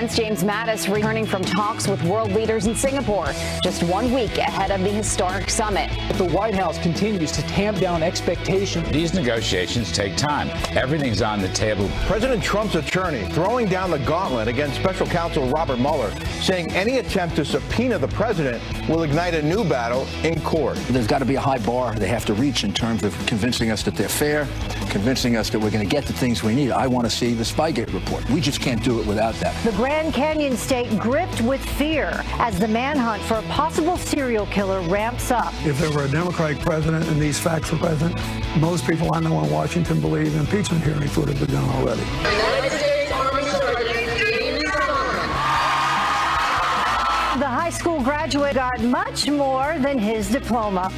Defense James Mattis returning from talks with world leaders in Singapore just 1 week ahead of the historic summit. The White House continues to tamp down expectations. These negotiations take time. Everything's on the table. President Trump's attorney throwing down the gauntlet against special counsel Robert Mueller, saying any attempt to subpoena the president will ignite a new battle in court. There's got to be a high bar they have to reach in terms of convincing us that they're fair, convincing us that we're going to get the things we need. I want to see the Spygate report. We just can't do it without that. The Grand Canyon State gripped with fear as the manhunt for a possible serial killer ramps up. If there were a Democratic president and these facts were present, most people I know in Washington believe impeachment hearings would have begun already. The high school graduate got much more than his diploma.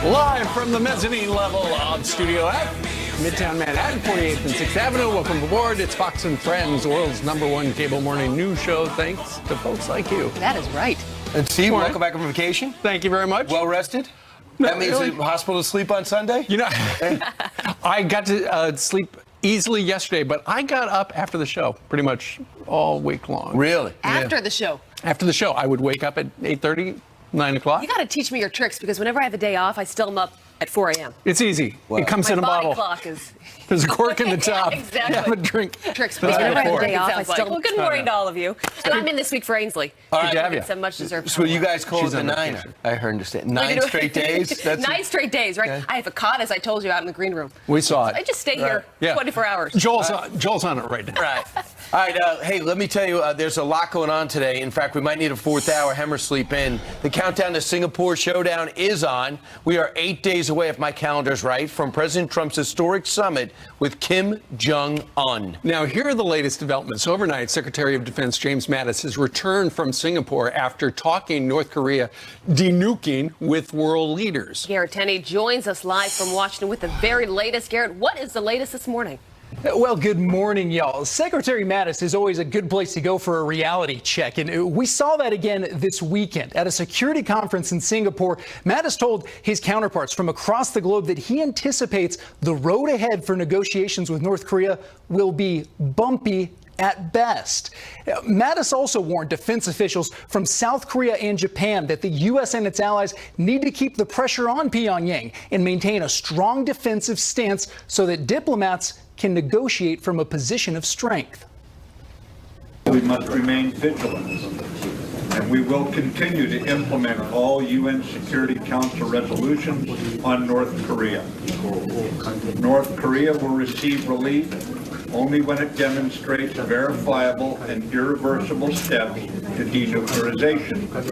Live from the mezzanine level of Studio F, Midtown Manhattan, 48th and 6th Avenue. Welcome aboard. It's Fox and Friends, the world's #1 cable morning news show, thanks to folks like you. That is right. And Steve, welcome back from vacation. Thank you very much. Well rested? No, that means really. the hospital to sleep on Sunday? You know, I got to sleep easily yesterday, but I got up after the show pretty much all week long. Really? After the show? After the show. I would wake up at 8:30, 9 o'clock. You got to teach me your tricks, because whenever I have a day off, I still am up at 4 a.m. It's easy. Wow. It comes in a bottle. My body clock is... There's a cork in the top. Yeah, exactly. You have a drink. Tricks, but whenever I have a day off, I still... Well, good morning to all of you. And I'm in this week for Ainsley. All right. It's a much deserved. So you guys call it the Niner. I heard understand. 9 straight days? That's 9 straight days, right? Okay. I have a cot, as I told you, out in the green room. We saw it. I just stay here 24 hours. Joel's on it right now. Right. All right. Hey, let me tell you, there's a lot going on today. In fact, we might need a 4th hour Hammersleep in. The countdown to Singapore showdown is on. We are 8 days away, if my calendar's right, from President Trump's historic summit with Kim Jong-un. Now, here are the latest developments. Overnight, Secretary of Defense James Mattis has returned from Singapore after talking North Korea denuking with world leaders. Garrett Tenney joins us live from Washington with the very latest. Garrett, what is the latest this morning? Well, good morning, y'all. Secretary Mattis is always a good place to go for a reality check, and we saw that again this weekend. At a security conference in Singapore, Mattis told his counterparts from across the globe that he anticipates the road ahead for negotiations with North Korea will be bumpy at best. Mattis also warned defense officials from South Korea and Japan that the U.S. and its allies need to keep the pressure on Pyongyang and maintain a strong defensive stance so that diplomats can negotiate from a position of strength. We must remain vigilant, and we will continue to implement all UN Security Council resolutions on North Korea. North Korea will receive relief only when it demonstrates verifiable and irreversible steps to denuclearization.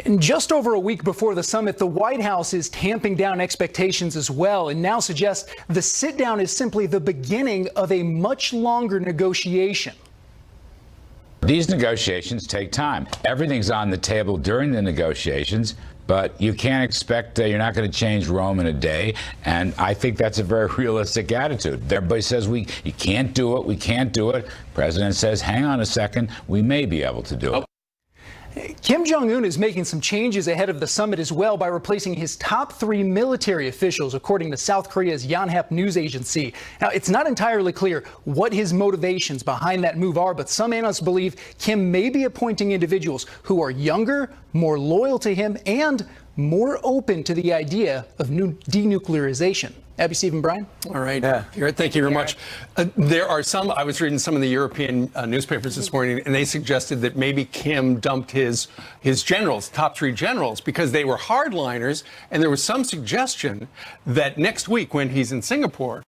And just over a week before the summit, the White House is tamping down expectations as well, and now suggests the sit-down is simply the beginning of a much longer negotiation. These negotiations take time. Everything's on the table during the negotiations, but you can't expect you're not going to change Rome in a day. And I think that's a very realistic attitude. Everybody says you can't do it, we can't do it. President says, hang on a second, we may be able to do it. Kim Jong-un is making some changes ahead of the summit as well by replacing his top 3 military officials, according to South Korea's Yonhap news agency. Now, it's not entirely clear what his motivations behind that move are, but some analysts believe Kim may be appointing individuals who are younger, more loyal to him, and more open to the idea of denuclearization. Abby, Stephen, Brian? All right. Garrett, thank you very much. There are some, I was reading some of the European newspapers this morning, and they suggested that maybe Kim dumped his generals, top 3 generals, because they were hardliners. And there was some suggestion that next week when he's in Singapore,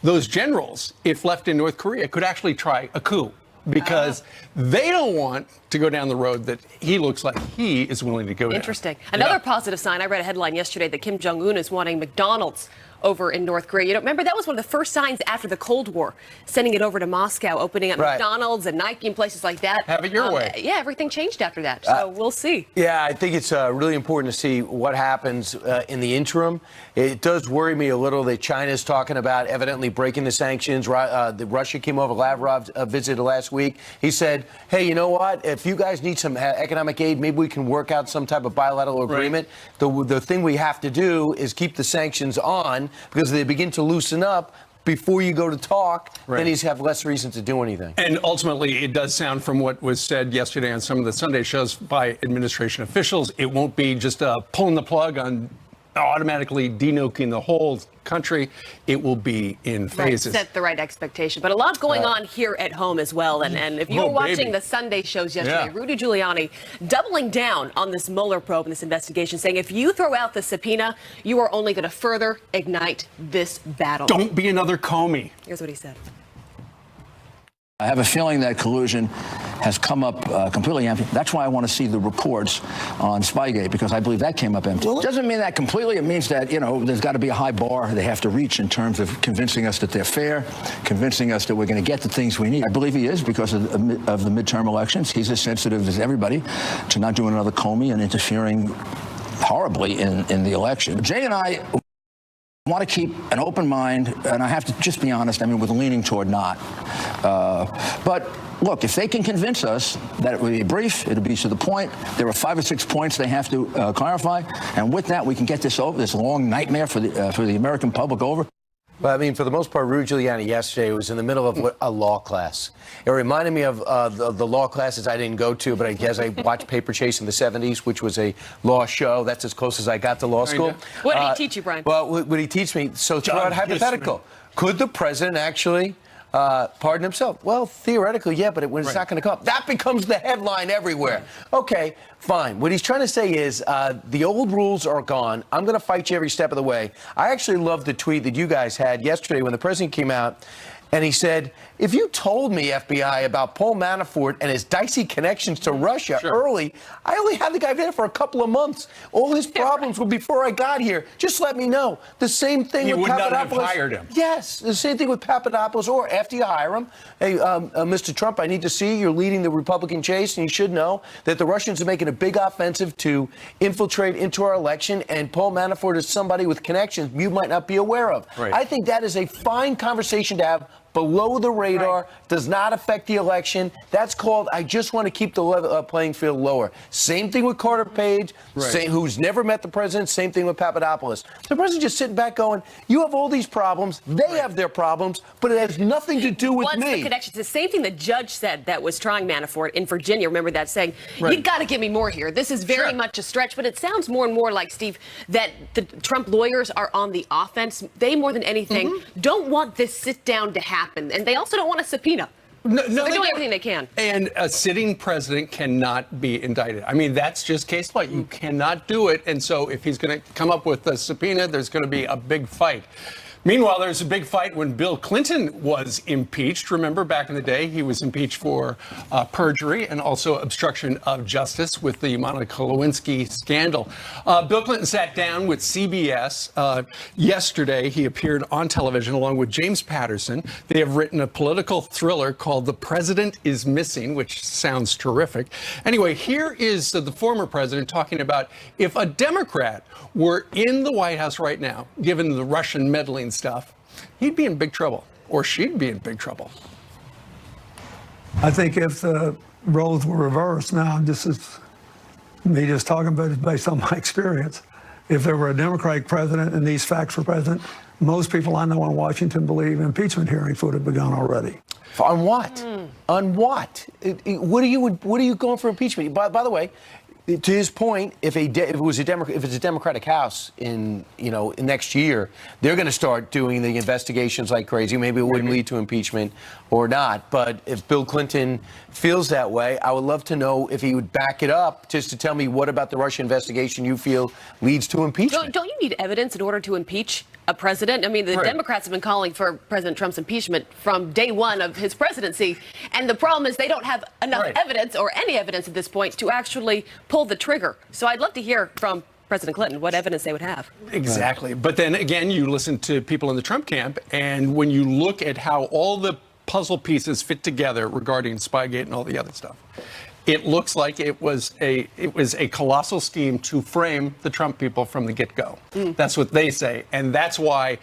those generals, if left in North Korea, could actually try a coup. Because they don't want to go down the road that he looks like he is willing to go down. Interesting. Another positive sign, I read a headline yesterday that Kim Jong-un is wanting McDonald's over in North Korea. You know, remember that was one of the first signs after the Cold War, sending it over to Moscow, opening up McDonald's and Nike and places like that. Have it your way. Yeah, everything changed after that. So we'll see. Yeah, I think it's really important to see what happens in the interim. It does worry me a little that China's talking about evidently breaking the sanctions. Russia came over. Lavrov visited last week. He said, hey, you know what? If you guys need some economic aid, maybe we can work out some type of bilateral agreement. The thing we have to do is keep the sanctions on, because they begin to loosen up before you go to talk, then he's have less reason to do anything. And ultimately, it does sound from what was said yesterday on some of the Sunday shows by administration officials, it won't be just pulling the plug on automatically denuking the whole country. It will be in phases. Set the right expectation. But a lot going on here at home as well. And if you were watching the Sunday shows yesterday, Rudy Giuliani doubling down on this Mueller probe and this investigation, saying if you throw out the subpoena, you are only going to further ignite this battle. Don't be another Comey. Here's what he said. I have a feeling that collusion has come up completely empty. That's why I want to see the reports on Spygate, because I believe that came up empty. It doesn't mean that completely. It means that, you know, there's got to be a high bar they have to reach in terms of convincing us that they're fair, convincing us that we're going to get the things we need. I believe he is, because of the midterm elections. He's as sensitive as everybody to not doing another Comey and interfering horribly in the election. Jay and I want to keep an open mind, and I have to just be honest, I mean, with leaning toward not. But look, if they can convince us that it will be brief, it'll be to the point, there are 5 or 6 points they have to clarify, and with that, we can get this over, this long nightmare for the American public over. Well, I mean, for the most part, Rudy Giuliani yesterday was in the middle of a law class. It reminded me of the law classes I didn't go to, but I guess I watched Paper Chase in the 70s, which was a law show. That's as close as I got to law school. What did he teach you, Brian? Well, what did he teach me? So throw out a hypothetical. Could the president actually pardon himself? Well, theoretically, yeah, but it's not going to come up. That becomes the headline everywhere. Okay, fine. What he's trying to say is the old rules are gone. I'm going to fight you every step of the way. I actually love the tweet that you guys had yesterday when the president came out and he said, if you told me, FBI, about Paul Manafort and his dicey connections to Russia early, I only had the guy there for a couple of months. All his problems were before I got here. Just let me know. The same thing with Papadopoulos. You would not have hired him. Yes, the same thing with Papadopoulos, or after you hire him. Hey, Mr. Trump, I need to see you're leading the Republican chase, and you should know that the Russians are making a big offensive to infiltrate into our election, and Paul Manafort is somebody with connections you might not be aware of. I think that is a fine conversation to have below the radar, does not affect the election. That's called, I just want to keep the playing field lower. Same thing with Carter Page, who's never met the president. Same thing with Papadopoulos. The president just sitting back going, you have all these problems. They have their problems, but it has nothing to do with me. The connection. It's the same thing the judge said that was trying Manafort in Virginia. Remember that, saying, you got to give me more here. This is very much a stretch, but it sounds more and more like, Steve, that the Trump lawyers are on the offense. They, more than anything, don't want this sit down to happen. And they also don't want a subpoena. No, so they're doing everything they can. And a sitting president cannot be indicted. I mean, that's just case law. You cannot do it. And so if he's going to come up with a subpoena, there's going to be a big fight. Meanwhile, there's a big fight when Bill Clinton was impeached. Remember, back in the day, he was impeached for perjury and also obstruction of justice with the Monica Lewinsky scandal. Bill Clinton sat down with CBS yesterday. He appeared on television along with James Patterson. They have written a political thriller called The President is Missing, which sounds terrific. Anyway, here is the former president talking about if a Democrat were in the White House right now, given the Russian meddling stuff, he'd be in big trouble, or she'd be in big trouble. I think if the roles were reversed, now this is me just talking about it based on my experience. If there were a Democratic president and these facts were present, most people I know in Washington believe impeachment hearings would have begun already. On what? On what? What are you going for impeachment? By the way, to his point, if it's a Democratic House in next year, they're going to start doing the investigations like crazy. Maybe it wouldn't lead to impeachment or not. But if Bill Clinton feels that way, I would love to know if he would back it up just to tell me what about the Russia investigation you feel leads to impeachment. Don't you need evidence in order to impeach a president? I mean, the Democrats have been calling for President Trump's impeachment from day one of his presidency. And the problem is they don't have enough evidence or any evidence at this point to actually pull the trigger. So I'd love to hear from President Clinton, what evidence they would have. Exactly. But then again, you listen to people in the Trump camp, and when you look at how all the puzzle pieces fit together regarding Spygate and all the other stuff, it looks like it was a colossal scheme to frame the Trump people from the get-go. That's what they say. And that's why,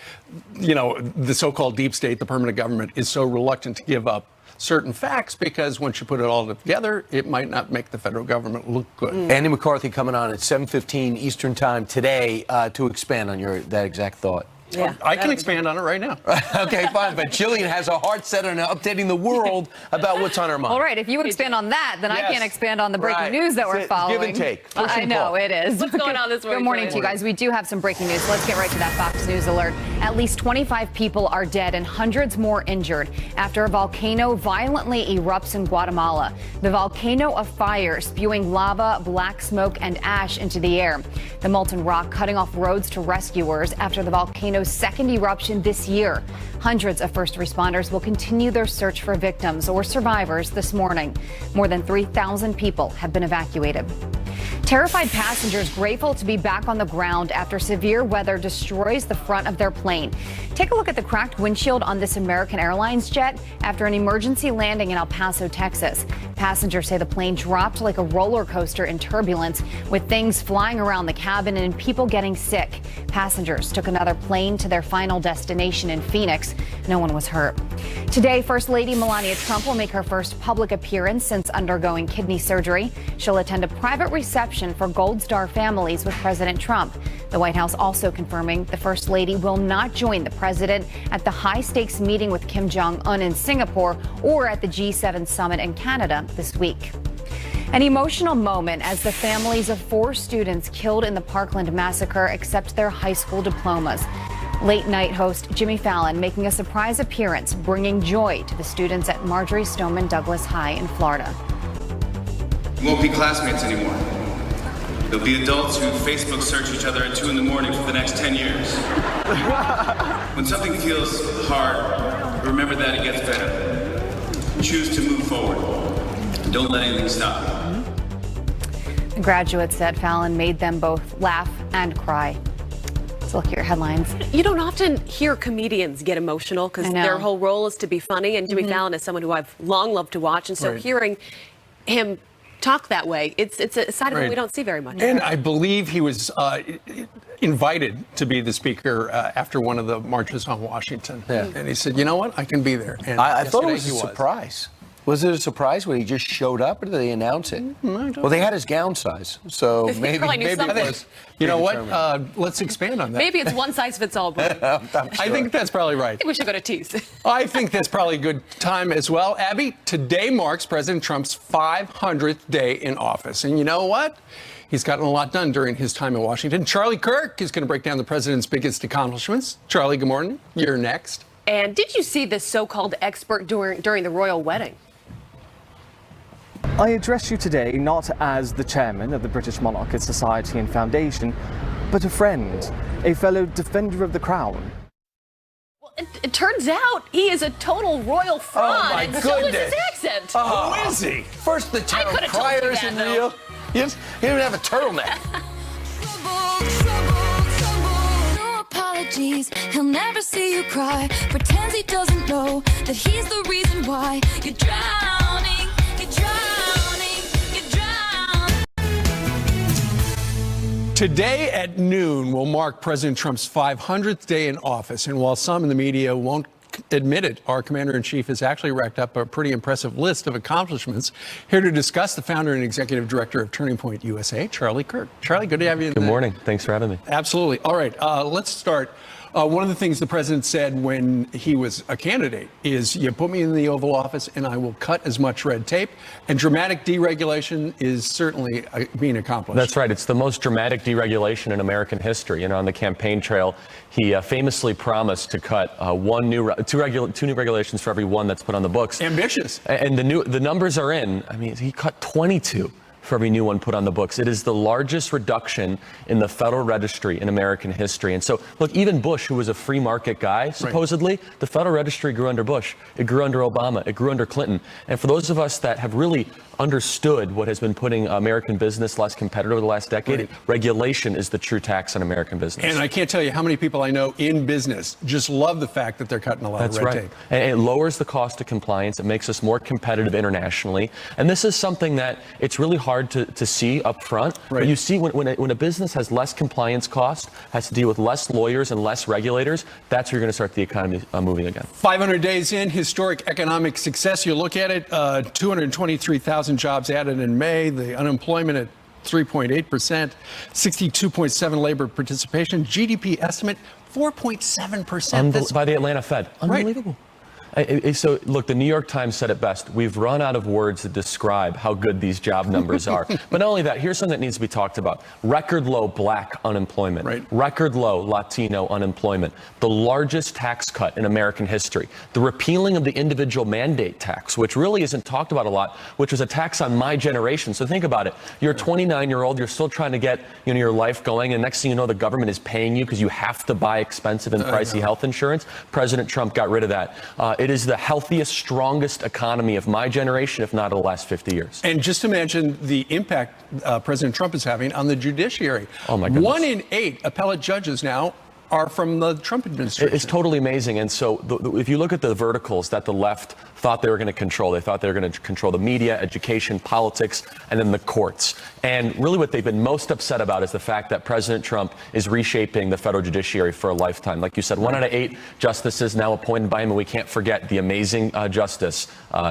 you know, the so-called deep state, the permanent government, is so reluctant to give up certain facts, because once you put it all together, it might not make the federal government look good. Andy McCarthy coming on at 7:15 Eastern Time today to expand on that exact thought. Yeah, I can expand on it right now. Okay, fine. But Jillian has a heart set on updating the world about what's on her mind. All right. If you would expand on that, then I can't expand on the breaking news that we're following. Give and take. I know it is. What's going on this morning? Good morning to you guys. We do have some breaking news. Let's get right to that Fox News alert. At least 25 people are dead and hundreds more injured after a volcano violently erupts in Guatemala. The volcano of fire spewing lava, black smoke, and ash into the air. The molten rock cutting off roads to rescuers after the volcano's second eruption this year. Hundreds of first responders will continue their search for victims or survivors this morning. More than 3,000 people have been evacuated. Terrified passengers grateful to be back on the ground after severe weather destroys the front of their plane. Take a look at the cracked windshield on this American Airlines jet after an emergency landing in El Paso, Texas. Passengers say the plane dropped like a roller coaster in turbulence, with things flying around the cabin and people getting sick. Passengers took another plane to their final destination in Phoenix. No one was hurt. Today, First Lady Melania Trump will make her first public appearance since undergoing kidney surgery. She'll attend a private reception for Gold Star families with President Trump. The White House also confirming the First Lady will not join the president at the high-stakes meeting with Kim Jong-un in Singapore or at the G7 summit in Canada this week. An emotional moment as the families of 4 students killed in the Parkland massacre accept their high school diplomas. Late night host Jimmy Fallon making a surprise appearance, bringing joy to the students at Marjorie Stoneman Douglas High in Florida. We won't be classmates anymore. There'll be adults who Facebook search each other at 2 in the morning for the next 10 years. When something feels hard, remember that it gets better. Choose to move forward. Don't let anything stop. The graduate said Fallon made them both laugh and cry. Let's look at your headlines. You don't often hear comedians get emotional because their whole role is to be funny. And Jimmy Fallon is someone who I've long loved to watch. And so hearing him talk that way, it's a side of him we don't see very much. And I believe he was invited to be the speaker after one of the marches on Washington. And he said, you know what, I can be there. And I thought it was a surprise. Was it a surprise when he just showed up, or did they announce it? Well, they had his gown size, so maybe it was. You know what? Let's expand on that. Maybe it's one size fits all. I think that's probably right. I think we should go to tease. I think that's probably a good time as well. Abby, today marks President Trump's 500th day in office. And you know what? He's gotten a lot done during his time in Washington. Charlie Kirk is going to break down the president's biggest accomplishments. Charlie, good morning. You're next. And did you see this so-called expert during the royal wedding? I address you today not as the chairman of the British Monarchic Society and Foundation, but a friend, a fellow defender of the crown. Well, it turns out he is a total royal fraud, my and goodness. so is his accent. Who is he? First the town criers in Rio. He didn't even have a turtleneck. No apologies, he'll never see you cry. Pretends he doesn't know that he's the reason why you're drowning. Today at noon will mark President Trump's 500th day in office. And while some in the media won't admit it, our commander-in-chief has actually racked up a pretty impressive list of accomplishments. Here to discuss, the founder and executive director of Turning Point USA, Charlie Kirk. Charlie, good to have you. Good morning. Thanks for having me. Absolutely. All right, let's start. One of the things the president said when he was a candidate is, you put me in the Oval Office and I will cut as much red tape. And dramatic deregulation is certainly being accomplished. That's right. It's the most dramatic deregulation in American history. And on the campaign trail, he famously promised to cut two new regulations for every one that's put on the books. Ambitious. And the numbers are in. I mean, he cut 22 for every new one put on the books. It is the largest reduction in the Federal Registry in American history. And so, look, even Bush, who was a free market guy, supposedly, the Federal Registry grew under Bush. It grew under Obama. It grew under Clinton. And for those of us that have really understood what has been putting American business less competitive over the last decade, regulation is the true tax on American business. And I can't tell you how many people I know in business just love the fact that they're cutting a lot of red tape. And it lowers the cost of compliance. It makes us more competitive internationally. And this is something that it's really hard to see up front. But you see when a business has less compliance cost, has to deal with less lawyers and less regulators, that's where you're going to start the economy moving again. 500 days in, historic economic success. You look at it, 223,000 jobs added in May, the unemployment at 3.8%, 62.7 labor participation, GDP estimate 4.7%. By the Atlanta Fed. Unbelievable. So, look, the New York Times said it best. We've run out of words to describe how good these job numbers are. But not only that, here's something that needs to be talked about. Record low black unemployment. Record low Latino unemployment. The largest tax cut in American history. The repealing of the individual mandate tax, which really isn't talked about a lot, which was a tax on my generation. So think about it. You're a 29-year-old. You're still trying to get your life going. And next thing you know, the government is paying you because you have to buy expensive and pricey health insurance. President Trump got rid of that. It is the healthiest, strongest economy of my generation, if not of the last 50 years. And just imagine the impact President Trump is having on the judiciary. Oh, my goodness. 1 in 8 appellate judges now are from the Trump administration. It's totally amazing. And so if you look at the verticals that the left thought they were going to control, they thought they were going to control the media, education, politics, and then the courts. And really what they've been most upset about is the fact that President Trump is reshaping the federal judiciary for a lifetime. Like you said, 1 out of 8 justices now appointed by him, and we can't forget the amazing Justice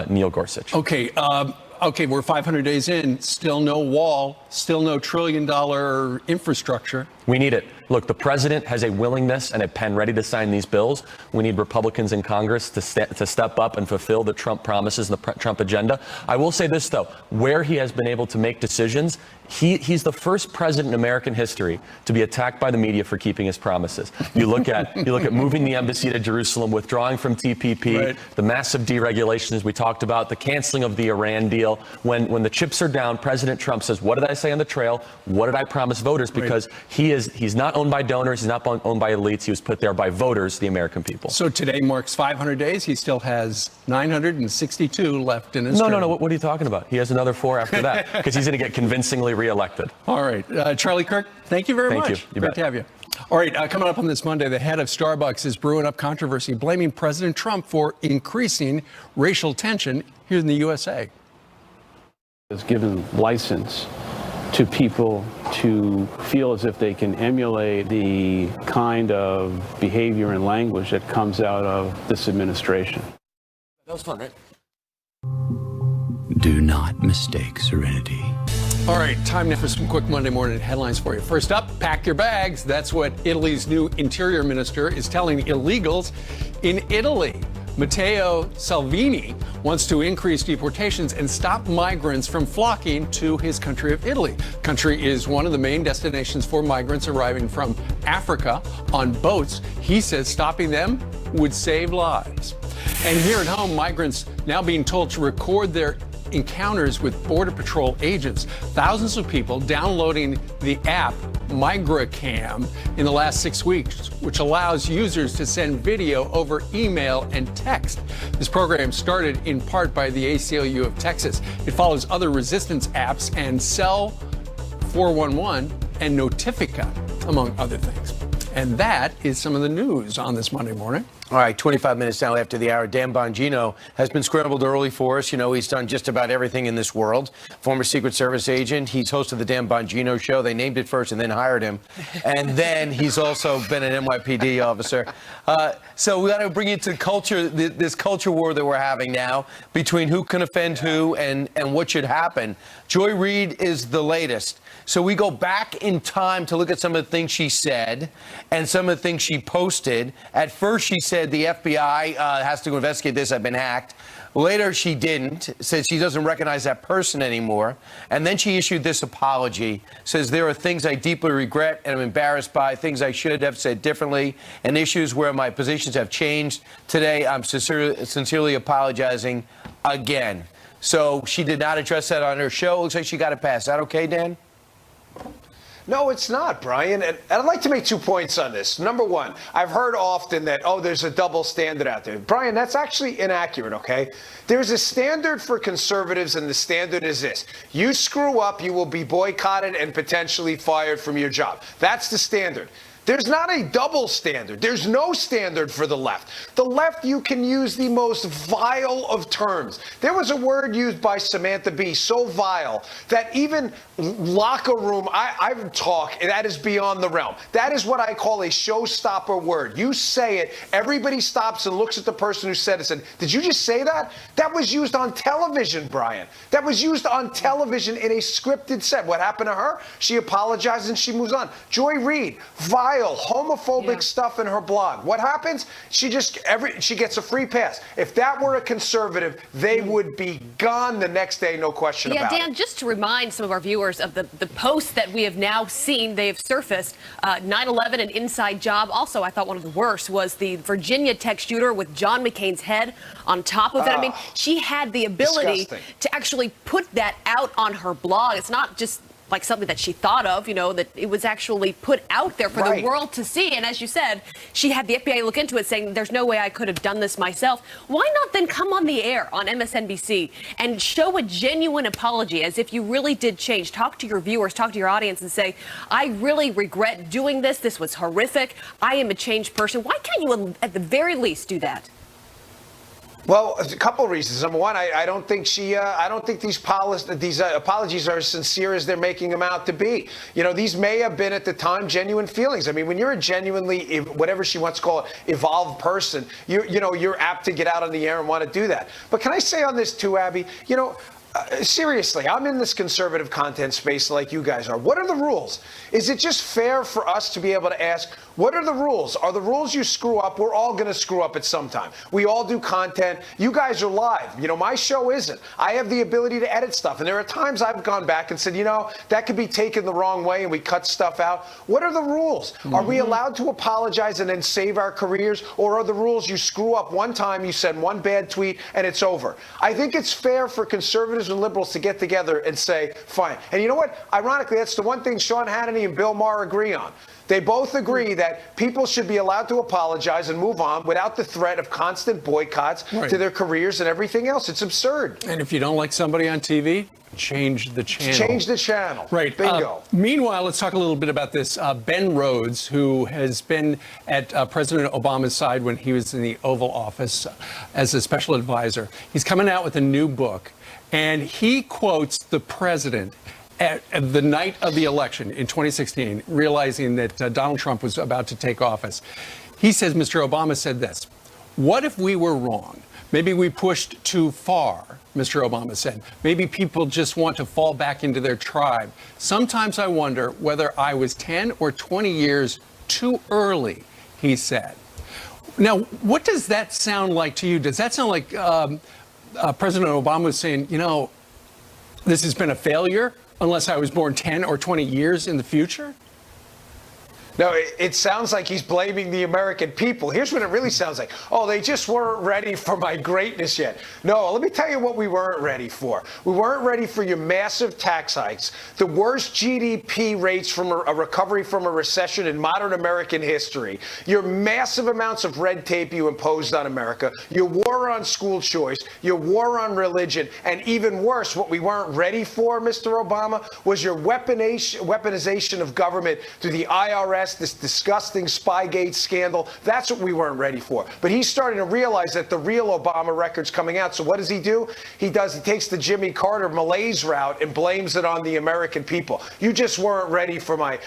Neil Gorsuch. Okay, we're 500 days in, still no wall, still no trillion-dollar infrastructure. We need it. Look, the president has a willingness and a pen ready to sign these bills. We need Republicans in Congress to step up and fulfill the Trump promises and the Trump agenda. I will say this, though, where he has been able to make decisions, he's the first president in American history to be attacked by the media for keeping his promises. You look at moving the embassy to Jerusalem, withdrawing from TPP, the massive deregulation, as we talked about, the canceling of the Iran deal. When the chips are down, President Trump says, what did I say on the trail? What did I promise voters? Because he's not owned by donors. He's not owned by elites. He was put there by voters, the American people. So today marks 500 days. He still has 962 left in his term. No. What are you talking about? He has another 4 after that because he's going to get convincingly reelected. All right. Charlie Kirk, thank you very much. Thank you. Great to have you. All right. Coming up on this Monday, the head of Starbucks is brewing up controversy, blaming President Trump for increasing racial tension here in the USA. Has given license to people to feel as if they can emulate the kind of behavior and language that comes out of this administration. That was fun, right? Do not mistake serenity. All right, time now for some quick Monday morning headlines for you. First up, pack your bags. That's what Italy's new interior minister is telling illegals in Italy. Matteo Salvini wants to increase deportations and stop migrants from flocking to his country of Italy. The country is one of the main destinations for migrants arriving from Africa on boats. He says stopping them would save lives. And here at home, migrants now being told to record their encounters with Border Patrol agents. Thousands of people downloading the app MigraCam in the last 6 weeks, which allows users to send video over email and text. This program started in part by the ACLU of Texas. It follows other resistance apps and Cell 411 and Notifica, among other things. And that is some of the news on this Monday morning. All right, 25 minutes now after the hour. Dan Bongino has been scrambled early for us. You know, he's done just about everything in this world. Former Secret Service agent. He's hosted the Dan Bongino Show. They named it first and then hired him. And then he's also been an NYPD officer. So we got to bring you to culture, this culture war that we're having now between who can offend who and what should happen. Joy Reid is the latest. So we go back in time to look at some of the things she said and some of the things she posted. At first, she said the FBI has to investigate this. I've been hacked. Later, she didn't. Said she doesn't recognize that person anymore. And then she issued this apology. Says there are things I deeply regret and I'm embarrassed by, things I should have said differently, and issues where my positions have changed. Today, I'm sincerely apologizing again. So she did not address that on her show. Looks like she got it passed. Is that okay, Dan? No, it's not, Brian. And I'd like to make 2 points on this. Number one, I've heard often that, oh, there's a double standard out there. Brian, that's actually inaccurate, okay? There's a standard for conservatives, and the standard is this. You screw up, you will be boycotted and potentially fired from your job. That's the standard. There's not a double standard. There's no standard for the left. The left, you can use the most vile of terms. There was a word used by Samantha Bee so vile that even locker room, I talk, that is beyond the realm. That is what I call a showstopper word. You say it, everybody stops and looks at the person who said it and said, did you just say that? That was used on television, Brian. That was used on television in a scripted set. What happened to her? She apologizes and she moves on. Joy Reid, vile, homophobic stuff in her blog. What happens? She gets a free pass. If that were a conservative, they would be gone the next day, no question about it. Yeah, Dan, just to remind some of our viewers of the posts that we have now seen, they've surfaced. 9/11, an inside job. Also, I thought one of the worst was the Virginia tech shooter with John McCain's head on top of it. I mean, she had the ability to actually put that out on her blog. It's not just like something that she thought of, you know, that it was actually put out there for the world to see. And as you said, she had the FBI look into it saying, there's no way I could have done this myself. Why not then come on the air on MSNBC and show a genuine apology as if you really did change? Talk to your viewers, talk to your audience and say, I really regret doing this. This was horrific. I am a changed person. Why can't you at the very least do that? Well, a couple of reasons. Number one, I don't think I don't think these apologies are as sincere as they're making them out to be. You know, these may have been at the time genuine feelings. I mean, when you're a genuinely, whatever she wants to call it, evolved person, you're apt to get out on the air and want to do that. But can I say on this too, Abby? You know, seriously, I'm in this conservative content space like you guys are. What are the rules? Is it just fair for us to be able to ask, what are the rules? Are the rules you screw up? We're all going to screw up at some time. We all do content. You guys are live. You know, my show isn't. I have the ability to edit stuff. And there are times I've gone back and said, you know, that could be taken the wrong way and we cut stuff out. What are the rules? Are we allowed to apologize and then save our careers? Or are the rules you screw up one time, you send one bad tweet, and it's over? I think it's fair for conservatives and liberals to get together and say, fine. And you know what? Ironically, that's the one thing Sean Hannity and Bill Maher agree on. They both agree that people should be allowed to apologize and move on without the threat of constant boycotts to their careers and everything else. It's absurd. And if you don't like somebody on TV, change the channel. Change the channel. Right. Bingo. Meanwhile, let's talk a little bit about this. Ben Rhodes, who has been at President Obama's side when he was in the Oval Office as a special advisor. He's coming out with a new book, and he quotes the president at the night of the election in 2016, realizing that Donald Trump was about to take office. He says, Mr. Obama said this, what if we were wrong? Maybe we pushed too far, Mr. Obama said. Maybe people just want to fall back into their tribe. Sometimes I wonder whether I was 10 or 20 years too early, he said. Now, what does that sound like to you? Does that sound like President Obama was saying, you know, this has been a failure unless I was born 10 or 20 years in the future? No, it sounds like he's blaming the American people. Here's what it really sounds like. Oh, they just weren't ready for my greatness yet. No, let me tell you what we weren't ready for. We weren't ready for your massive tax hikes, the worst GDP rates from a recovery from a recession in modern American history, your massive amounts of red tape you imposed on America, your war on school choice, your war on religion, and even worse, what we weren't ready for, Mr. Obama, was your weaponization of government through the IRS, this disgusting Spygate scandal. That's what we weren't ready for. But he's starting to realize that the real Obama record's coming out. So what does he do? He takes the Jimmy Carter malaise route and blames it on the American people. You just weren't ready for my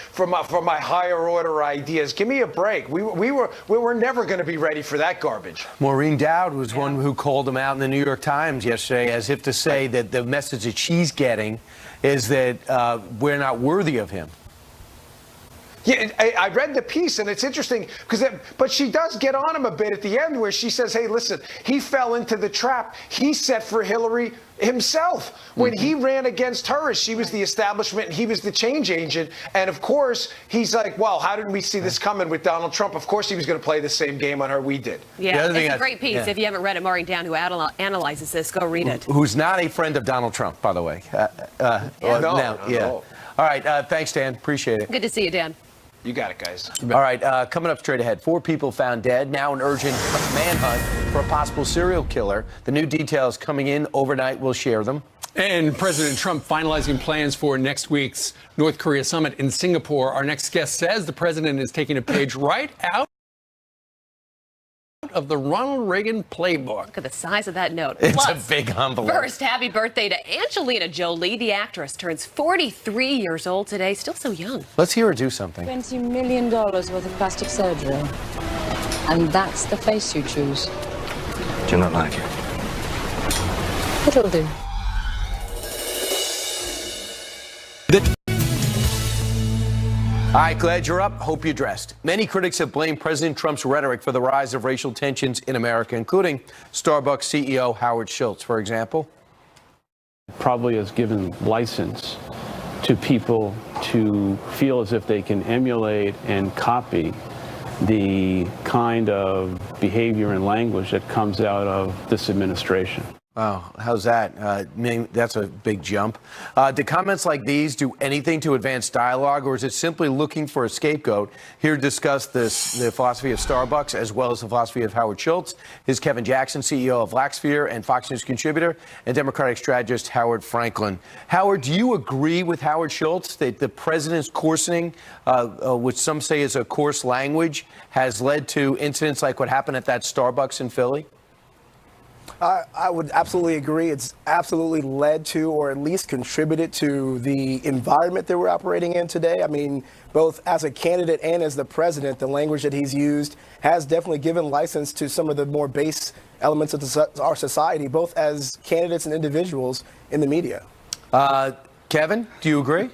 higher order ideas. Give me a break. We were never going to be ready for that garbage. Maureen Dowd was one who called him out in the New York Times yesterday, as if to say that the message that she's getting is that we're not worthy of him. Yeah, I read the piece, and it's interesting but she does get on him a bit at the end, where she says, "Hey, listen, he fell into the trap he set for Hillary himself when he ran against her, as she was the establishment and he was the change agent." And of course, he's like, "Well, how didn't we see this coming with Donald Trump? Of course, he was going to play the same game on her we did." Yeah, it's a great piece. If you haven't read it, Maureen Down, who analyzes this, go read it. Who's not a friend of Donald Trump, by the way. No. All right. Thanks, Dan. Appreciate it. Good to see you, Dan. You got it, guys. All right. Coming up straight ahead, 4 people found dead. Now an urgent manhunt for a possible serial killer. The new details coming in overnight. We'll share them. And President Trump finalizing plans for next week's North Korea summit in Singapore. Our next guest says the president is taking a page right out of the Ronald Reagan playbook. Look at the size of that note. It's Plus, a big envelope. First, happy birthday to Angelina Jolie. The actress turns 43 years old today, still so young. Let's hear her do something. $20 million worth of plastic surgery. And that's the face you choose. Do you not like it? It'll do. All right, glad you're up. Hope you're dressed. Many critics have blamed President Trump's rhetoric for the rise of racial tensions in America, including Starbucks CEO Howard Schultz, for example. Probably has given license to people to feel as if they can emulate and copy the kind of behavior and language that comes out of this administration. Wow, how's that? That's a big jump. Do comments like these do anything to advance dialogue, or is it simply looking for a scapegoat? Here to discuss the philosophy of Starbucks, as well as the philosophy of Howard Schultz, is Kevin Jackson, CEO of Laxsphere and Fox News contributor, and Democratic strategist Howard Franklin. Howard, do you agree with Howard Schultz that the president's coarsening, which some say is a coarse language, has led to incidents like what happened at that Starbucks in Philly? I would absolutely agree. It's absolutely led to, or at least contributed to, the environment that we're operating in today. I mean, both as a candidate and as the president, the language that he's used has definitely given license to some of the more base elements of our society, both as candidates and individuals in the media. Kevin, do you agree?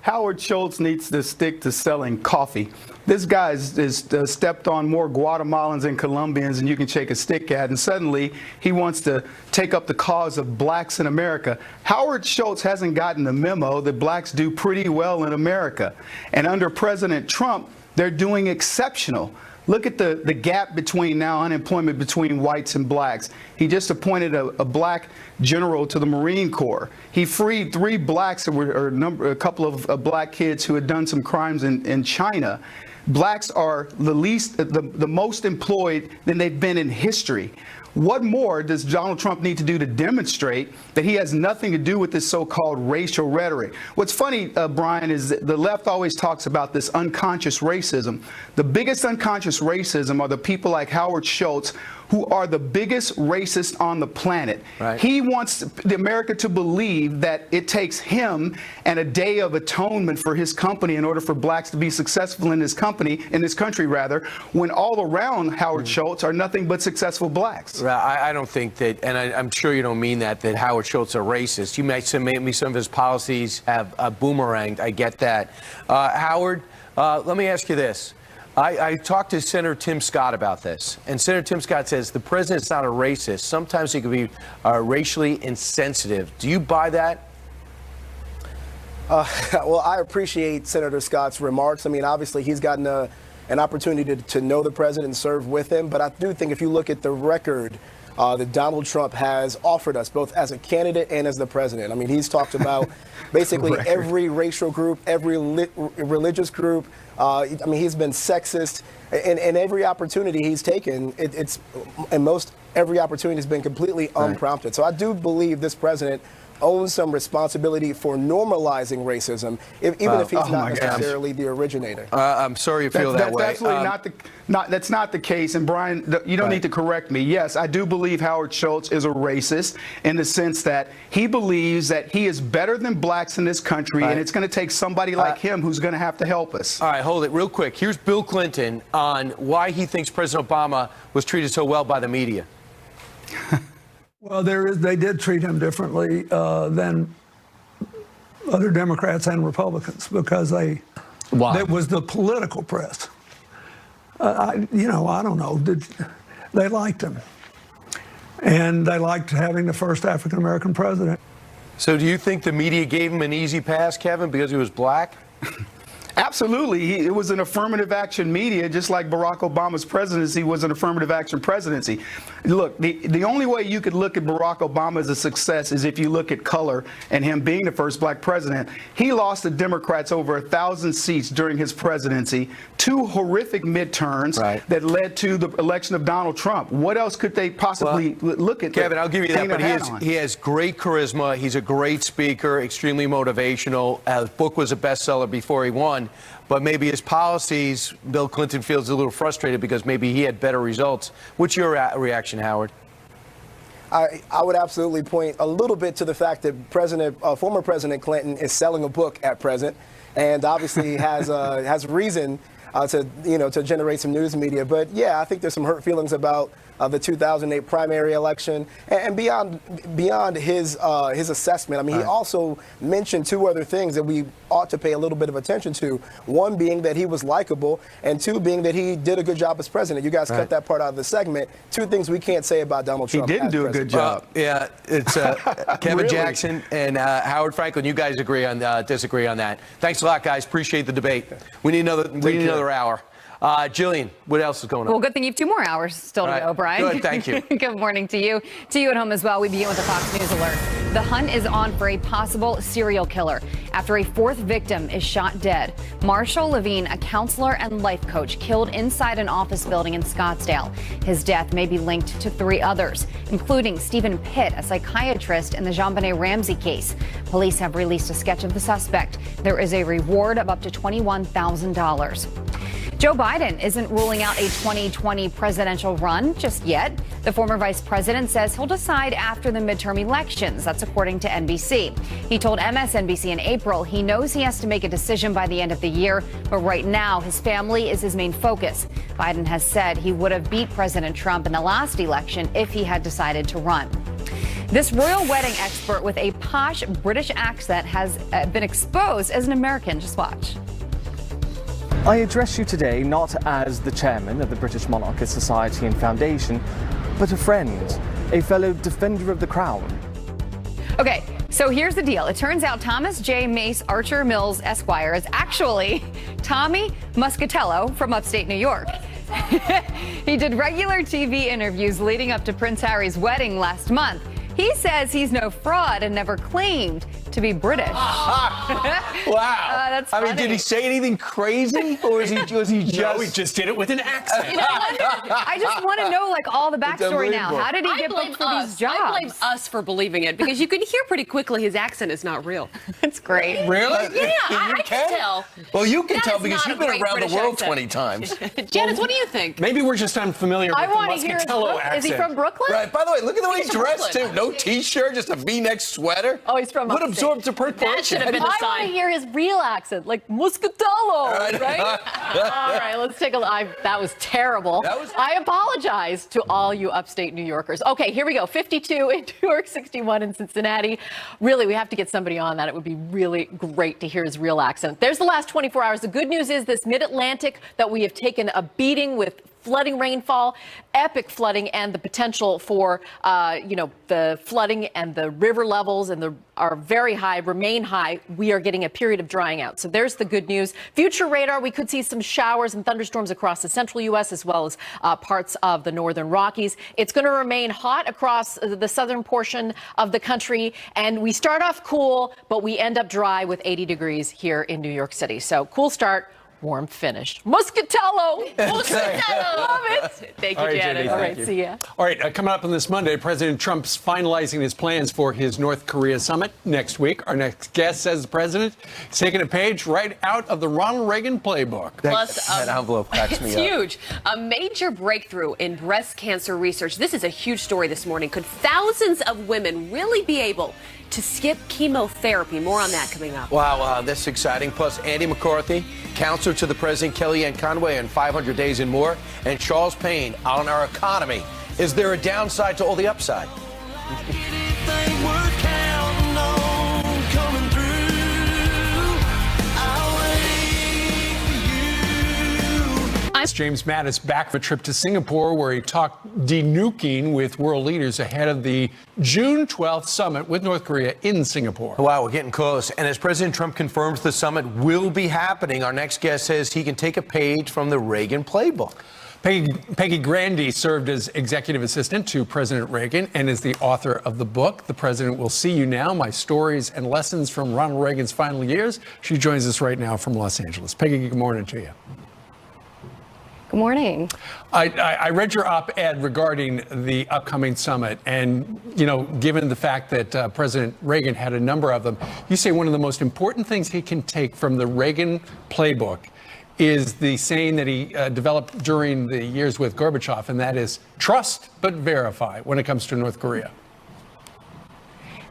Howard Schultz needs to stick to selling coffee. This guy has stepped on more Guatemalans and Colombians than you can shake a stick at, and suddenly he wants to take up the cause of blacks in America. Howard Schultz hasn't gotten the memo that blacks do pretty well in America. And under President Trump, they're doing exceptional. Look at the gap between now unemployment between whites and blacks. He just appointed a black general to the Marine Corps. He freed 3 blacks, or a couple of black kids who had done some crimes in China. Blacks are the most employed than they've been in history. What more does Donald Trump need to do to demonstrate that he has nothing to do with this so-called racial rhetoric? What's funny, Brian, is that the left always talks about this unconscious racism. The biggest unconscious racism are the people like Howard Schultz, who are the biggest racists on the planet. Right. He wants America to believe that it takes him and a day of atonement for his company in order for blacks to be successful in this country, when all around Howard Schultz are nothing but successful blacks. I don't think that, and I'm sure you don't mean that Howard Schultz are racist. You may say maybe some of his policies have boomeranged. I get that. Howard, let me ask you this. I talked to Senator Tim Scott about this, and Senator Tim Scott says the president's not a racist. Sometimes he could be racially insensitive. Do you buy that? Well, I appreciate Senator Scott's remarks. I mean, obviously, he's gotten an opportunity to know the president and serve with him. But I do think if you look at the record that Donald Trump has offered us, both as a candidate and as the president, I mean, he's talked about basically every racial group, every religious group. I mean, he's been sexist, and every opportunity he's taken, every opportunity has been completely unprompted. So I do believe this president owns some responsibility for normalizing racism, even if he's not necessarily the originator. I'm sorry you feel that way. That's absolutely that's not the case. And Brian, you don't need to correct me. Yes, I do believe Howard Schultz is a racist in the sense that he believes that he is better than blacks in this country, and it's going to take somebody like him who's going to have to help us. All right, hold it real quick. Here's Bill Clinton on why he thinks President Obama was treated so well by the media. Well, they did treat him differently than other Democrats and Republicans, because they Why? That was the political press. I don't know. They liked him. And they liked having the first African-American president. So do you think the media gave him an easy pass, Kevin, because he was black? Absolutely. It was an affirmative action media, just like Barack Obama's presidency was an affirmative action presidency. Look, the only way you could look at Barack Obama as a success is if you look at color and him being the first black president. He lost the Democrats over 1,000 seats during his presidency, 2 horrific midterms that led to the election of Donald Trump. What else could they possibly look at? Kevin, I'll give you that, but he has great charisma. He's a great speaker, extremely motivational. His book was a bestseller before he won. But maybe his policies, Bill Clinton feels a little frustrated because maybe he had better results. What's your reaction, Howard? I would absolutely point a little bit to the fact that former President Clinton is selling a book at present, and obviously has reason to generate some news media. But yeah, I think there's some hurt feelings about the 2008 primary election, and beyond his assessment. I mean, he also mentioned 2 other things that we ought to pay a little bit of attention to. One being that he was likable, and 2 being that he did a good job as president. You guys cut that part out of the segment. 2 things we can't say about Donald Trump. He didn't do a good job. Yeah, it's Kevin Really? Jackson and Howard Franklin. You guys disagree on that. Thanks a lot, guys. Appreciate the debate. We need another hour. Jillian, what else is going on? Well, good thing you have 2 more hours still to go, Brian. Good, thank you. Good morning to you. To you at home as well. We begin with a Fox News alert. The hunt is on for a possible serial killer after a 4th victim is shot dead. Marshall Levine, a counselor and life coach, killed inside an office building in Scottsdale. His death may be linked to 3 others, including Stephen Pitt, a psychiatrist in the JonBenet Ramsey case. Police have released a sketch of the suspect. There is a reward of up to $21,000. Joe Biden isn't ruling out a 2020 presidential run just yet. The former vice president says he'll decide after the midterm elections. That's according to NBC. He told MSNBC in April he knows he has to make a decision by the end of the year, but right now his family is his main focus. Biden has said he would have beat President Trump in the last election if he had decided to run. This royal wedding expert with a posh British accent has been exposed as an American. Just watch. I address you today not as the chairman of the British Monarchist Society and Foundation, but a friend, a fellow defender of the crown. Okay, so here's the deal. It turns out Thomas J. Mace Archer Mills Esquire is actually Tommy Muscatello from upstate New York. He did regular TV interviews leading up to Prince Harry's wedding last month. He says he's no fraud and never claimed to be British. Wow. That's I mean, funny. did he say anything crazy, or was he just? No, he just did it with an accent. You know, I just want to know all the backstory now. How did he get booked for these jobs? I blame us for believing it because you can hear pretty quickly his accent is not real. It's great. Really? Yeah, I can tell. Well, you can That tell is because not you've a been great around British the world accent. 20 times. Janice, what do you think? Maybe we're just unfamiliar I with want the to hear his Muscatello accent. Is he from Brooklyn? Right. By the way, look at the way he's He's from dressed Brooklyn. too. No T-shirt, just a V-neck sweater. Oh, he's from What upstate. absorbs the perspiration? That should have been the I want sign. to hear his real accent, like Muscatello, right? All right, let's take a look. That was terrible. I apologize to all you upstate New Yorkers. Okay, here we go. 52 in New York, 61 in Cincinnati. Really, we have to get somebody on that. It would be really great to hear his real accent. There's the last 24 hours. The good news is this mid-Atlantic that we have taken a beating with flooding rainfall, epic flooding, and the potential for, the flooding and the river levels are very high, remain high. We are getting a period of drying out. So there's the good news. Future radar, we could see some showers and thunderstorms across the central U.S. as well as parts of the northern Rockies. It's going to remain hot across the southern portion of the country. And we start off cool, but we end up dry with 80 degrees here in New York City. So cool start. Warm finish. Muscatello! Muscatello! Love it! Thank you, All right, Janet. Jenny, All thank right, see ya. All right, coming up on this Monday, President Trump's finalizing his plans for his North Korea summit next week. Our next guest says the president is taking a page right out of the Ronald Reagan playbook. That envelope cracks me It's up. huge. A major breakthrough in breast cancer research. This is a huge story this morning. Could thousands of women really be able to skip chemotherapy? More on that coming up. Wow, that's exciting. Plus, Andy McCarthy, counselor to the president, Kellyanne Conway, and 500 Days and More, and Charles Payne on our economy. Is there a downside to all the upside? James Mattis back from a trip to Singapore where he talked denuking with world leaders ahead of the June 12th summit with North Korea in Singapore. Wow, we're getting close. And as President Trump confirms the summit will be happening, our next guest says he can take a page from the Reagan playbook. Peggy Grandy served as executive assistant to President Reagan and is the author of the book, The President Will See You Now, My Stories and Lessons from Ronald Reagan's Final Years. She joins us right now from Los Angeles. Peggy, good morning to you. Good morning. I read your op-ed regarding the upcoming summit, and, you know, given the fact that President Reagan had a number of them, you say one of the most important things he can take from the Reagan playbook is the saying that he developed during the years with Gorbachev, and that is trust but verify when it comes to North Korea.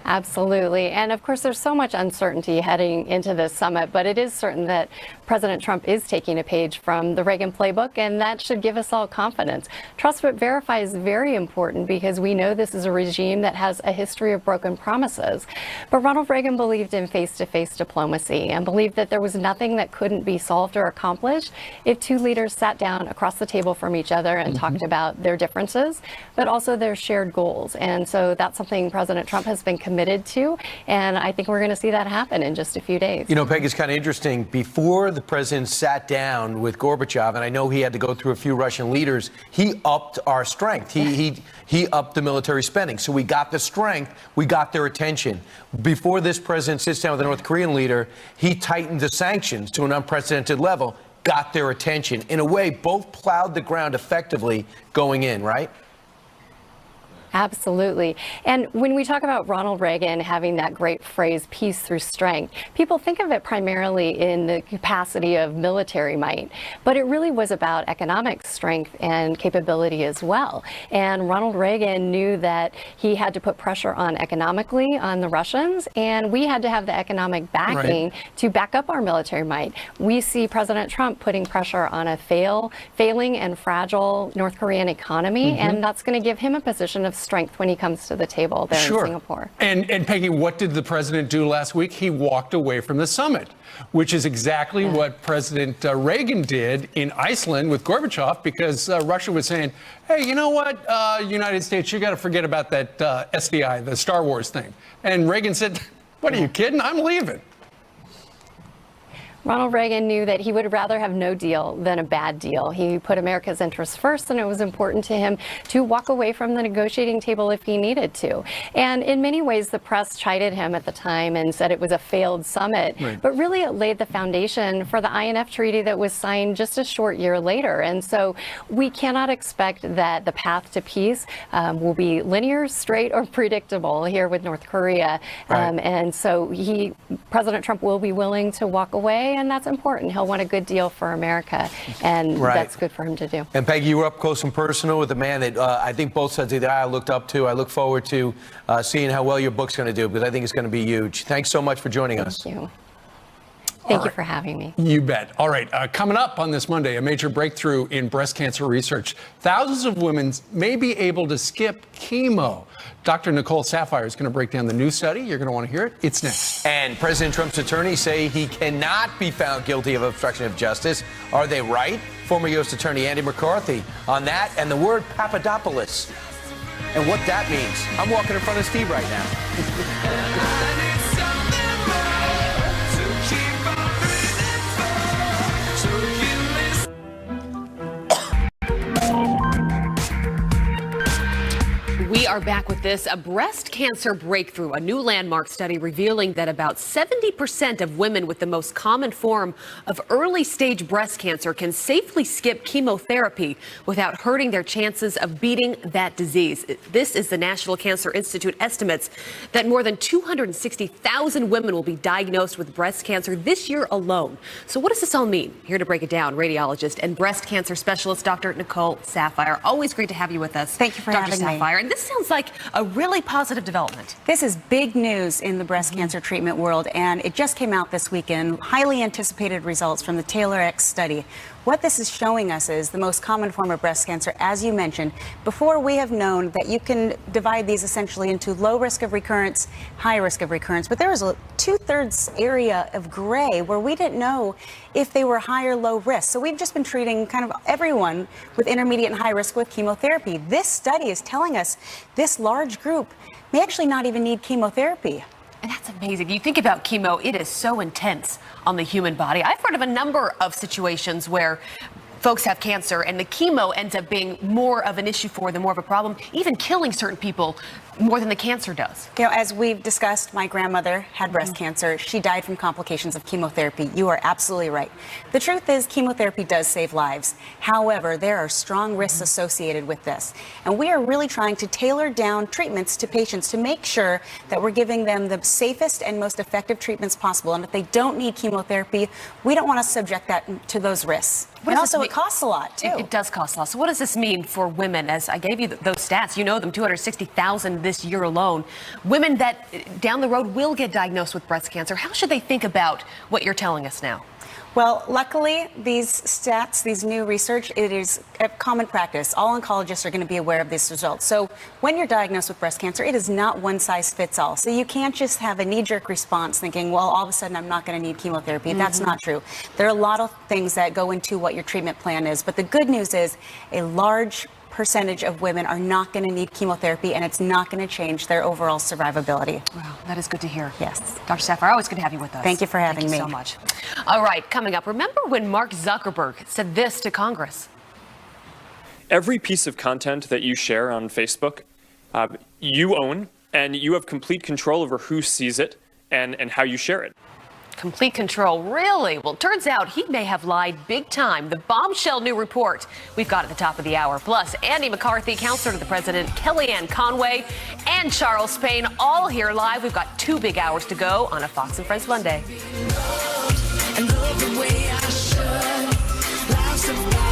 Absolutely. And of course, there's so much uncertainty heading into this summit, but it is certain that President Trump is taking a page from the Reagan playbook, and that should give us all confidence. Trust but verify is very important because we know this is a regime that has a history of broken promises. But Ronald Reagan believed in face-to-face diplomacy and believed that there was nothing that couldn't be solved or accomplished if two leaders sat down across the table from each other and talked about their differences, but also their shared goals. And so that's something President Trump has been committed to, and I think we're going to see that happen in just a few days. You know, Peg, it's kind of interesting. Before the president sat down with Gorbachev, and I know he had to go through a few Russian leaders, he upped our strength. He upped the military spending. So we got the strength, we got their attention. Before this president sits down with a North Korean leader, he tightened the sanctions to an unprecedented level, got their attention. In a way, both plowed the ground effectively going in, right? Absolutely. And when we talk about Ronald Reagan having that great phrase, peace through strength, people think of it primarily in the capacity of military might, but it really was about economic strength and capability as well. And Ronald Reagan knew that he had to put pressure on economically on the Russians, and we had to have the economic backing to back up our military might. We see President Trump putting pressure on a failing and fragile North Korean economy, and that's going to give him a position of strength when he comes to the table there in Singapore. And Peggy, what did the president do last week? He walked away from the summit, which is exactly what President Reagan did in Iceland with Gorbachev, because Russia was saying, hey, you know what, United States, you got to forget about that SDI, the Star Wars thing. And Reagan said, what are you kidding? I'm leaving. Ronald Reagan knew that he would rather have no deal than a bad deal. He put America's interests first, and it was important to him to walk away from the negotiating table if he needed to. And in many ways, the press chided him at the time and said it was a failed summit. But really, it laid the foundation for the INF Treaty that was signed just a short year later. And so we cannot expect that the path to peace will be linear, straight, or predictable here with North Korea. And so President Trump will be willing to walk away, and that's important. He'll want a good deal for America, and that's good for him to do. And Peggy, you were up close and personal with a man that I think both sides of the aisle looked up to. I look forward to seeing how well your book's going to do, because I think it's going to be huge. Thanks so much for joining us. Thank you. Thank you for having me. You bet. All right. Coming up on this Monday, a major breakthrough in breast cancer research. Thousands of women may be able to skip chemo. Dr. Nicole Saphier is going to break down the new study. You're going to want to hear it. It's next. And President Trump's attorneys say he cannot be found guilty of obstruction of justice. Are they right? Former U.S. Attorney Andy McCarthy on that and the word Papadopoulos and what that means. I'm walking in front of Steve right now. We are back with this, a breast cancer breakthrough, a new landmark study revealing that about 70% of women with the most common form of early stage breast cancer can safely skip chemotherapy without hurting their chances of beating that disease. This is the National Cancer Institute estimates that more than 260,000 women will be diagnosed with breast cancer this year alone. So what does this all mean? Here to break it down, radiologist and breast cancer specialist, Dr. Nicole Saphier. Always great to have you with us. Thank you for having me. And this sounds like a really positive development. This is big news in the breast cancer treatment world, and it just came out this weekend. Highly anticipated results from the TAILOR-X study. What this is showing us is the most common form of breast cancer, as you mentioned. Before, we have known that you can divide these essentially into low risk of recurrence, high risk of recurrence. But there was a 2/3 area of gray where we didn't know if they were high or low risk. So we've just been treating kind of everyone with intermediate and high risk with chemotherapy. This study is telling us this large group may actually not even need chemotherapy. And that's amazing. You think about chemo, it is so intense on the human body. I've heard of a number of situations where folks have cancer and the chemo ends up being more of an issue for them, more of a problem, even killing certain people more than the cancer does. You know, as we've discussed, my grandmother had breast cancer. She died from complications of chemotherapy. You are absolutely right. The truth is chemotherapy does save lives. However, there are strong risks associated with this. And we are really trying to tailor down treatments to patients to make sure that we're giving them the safest and most effective treatments possible. And if they don't need chemotherapy, we don't want to subject that to those risks. And also, it costs a lot, too. It does cost a lot. So what does this mean for women? As I gave you those stats, you know them, 260,000 this year alone. Women that down the road will get diagnosed with breast cancer. How should they think about what you're telling us now? Well, luckily, these stats, these new research, it is a common practice. All oncologists are going to be aware of these results. So when you're diagnosed with breast cancer, it is not one size fits all. So you can't just have a knee-jerk response thinking, well, all of a sudden I'm not going to need chemotherapy. That's not true. There are a lot of things that go into what your treatment plan is. But the good news is a large percentage of women are not going to need chemotherapy, and it's not going to change their overall survivability. Wow, that is good to hear. Yes. Dr. Safar, always good to have you with us. Thank you for having me. Thank you so much. All right, coming up, remember when Mark Zuckerberg said this to Congress? Every piece of content that you share on Facebook, you own, and you have complete control over who sees it and how you share it. Complete control, really? Well, turns out he may have lied big time. The bombshell new report we've got at the top of the hour. Plus, Andy McCarthy, counselor to the president, Kellyanne Conway, and Charles Payne, all here live. We've got 2 big hours to go on a Fox and Friends Monday. And love the way I should. Life's a